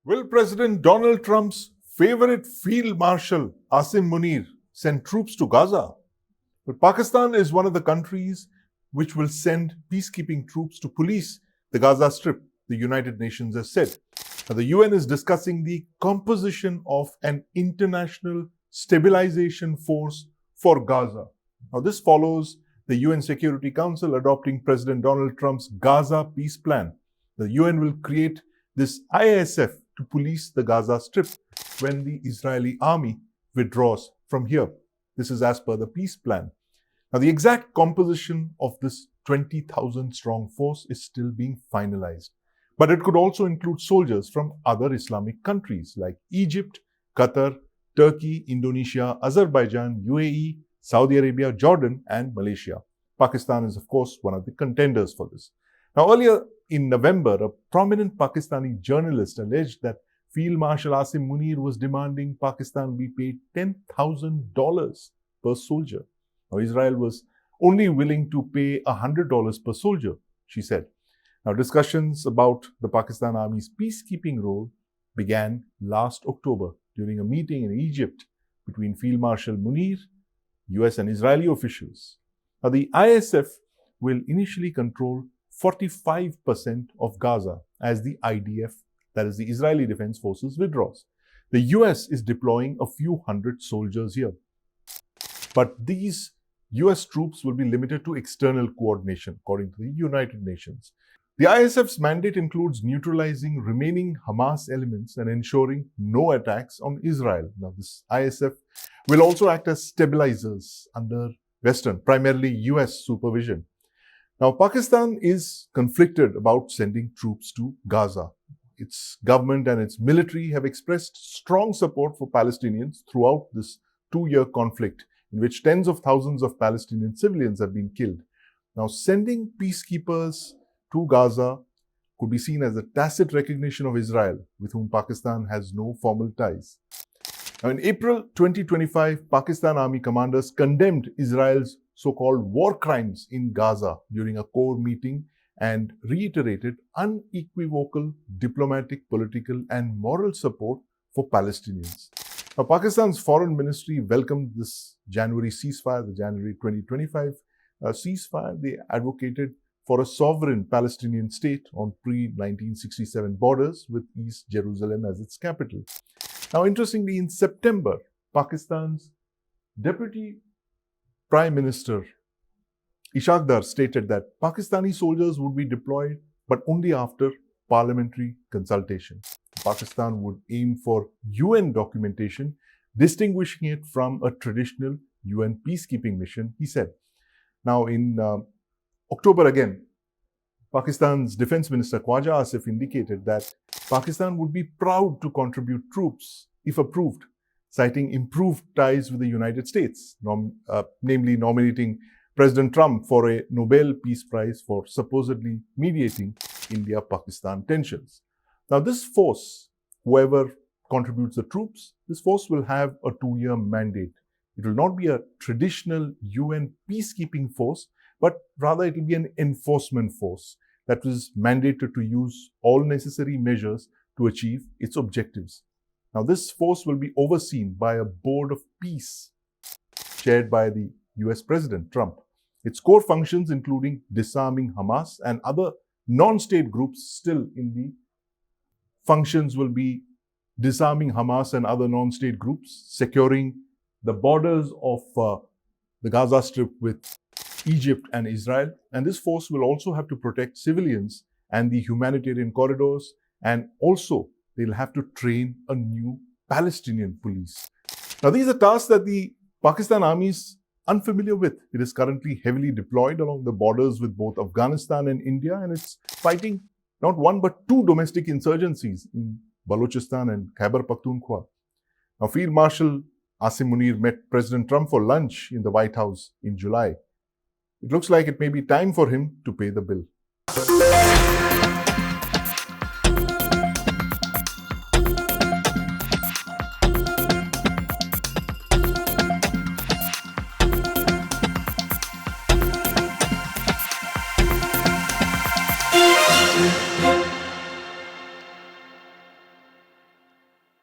Will President Donald Trump's favorite field marshal, Asim Munir, send troops to Gaza? But Pakistan is one of the countries which will send peacekeeping troops to police the Gaza Strip, the United Nations has said. Now, the UN is discussing the composition of an International Stabilisation Force for Gaza. Now, this follows the UN Security Council adopting President Donald Trump's Gaza peace plan. The UN will create this ISF to police the Gaza Strip when the Israeli army withdraws from here. This is as per the peace plan. Now, the exact composition of this 20,000 strong force is still being finalized, but it could also include soldiers from other Islamic countries like Egypt, Qatar, Turkey, Indonesia, Azerbaijan, UAE, Saudi Arabia, Jordan, and Malaysia. Pakistan is, of course, one of the contenders for this. Now, earlier in November, a prominent Pakistani journalist alleged that Field Marshal Asim Munir was demanding Pakistan be paid $10,000 per soldier. Now, Israel was only willing to pay $100 per soldier, she said. Now, discussions about the Pakistan Army's peacekeeping role began last October during a meeting in Egypt between Field Marshal Munir, US and Israeli officials. Now, the ISF will initially control 45% of Gaza as the IDF, that is the Israeli Defense Forces, withdraws. The US is deploying a few hundred soldiers here. But these US troops will be limited to external coordination, according to the United Nations. The ISF's mandate includes neutralising remaining Hamas elements and ensuring no attacks on Israel. Now, this ISF will also act as stabilizers under Western, primarily US supervision. Now, Pakistan is conflicted about sending troops to Gaza. Its government and its military have expressed strong support for Palestinians throughout this two-year conflict, in which tens of thousands of Palestinian civilians have been killed. Now, sending peacekeepers to Gaza could be seen as a tacit recognition of Israel, with whom Pakistan has no formal ties. Now, in April 2025, Pakistan Army commanders condemned Israel's so-called war crimes in Gaza during a core meeting and reiterated unequivocal diplomatic, political, and moral support for Palestinians. Now, Pakistan's foreign ministry welcomed this January ceasefire, the January 2025 ceasefire. They advocated for a sovereign Palestinian state on pre-1967 borders with East Jerusalem as its capital. Now, interestingly, in September, Pakistan's Deputy Prime Minister Ishaq Dar stated that Pakistani soldiers would be deployed, but only after parliamentary consultation. Pakistan would aim for UN documentation, distinguishing it from a traditional UN peacekeeping mission, he said. Now, in October again, Pakistan's Defense Minister Gaza ISF indicated that Pakistan would be proud to contribute troops if approved, citing improved ties with the United States, namely nominating President Trump for a Nobel Peace Prize for supposedly mediating India-Pakistan tensions. Now, this force, whoever contributes the troops, this force will have a two-year mandate. It will not be a traditional UN peacekeeping force, but rather it will be an enforcement force that is mandated to use all necessary measures to achieve its objectives. Now, this force will be overseen by a board of peace chaired by the US President Trump. Its core functions, including disarming Hamas and other non-state groups, still in the functions will be disarming Hamas and other non-state groups, securing the borders of the Gaza Strip with Egypt and Israel. And this force will also have to protect civilians and the humanitarian corridors, and also they'll have to train a new Palestinian police. Now, these are tasks that the Pakistan Army is unfamiliar with. It is currently heavily deployed along the borders with both Afghanistan and India, and it's fighting not one but two domestic insurgencies in Balochistan and Khyber Pakhtunkhwa. Now, Field Marshal Asim Munir met President Trump for lunch in the White House in July. It looks like it may be time for him to pay the bill.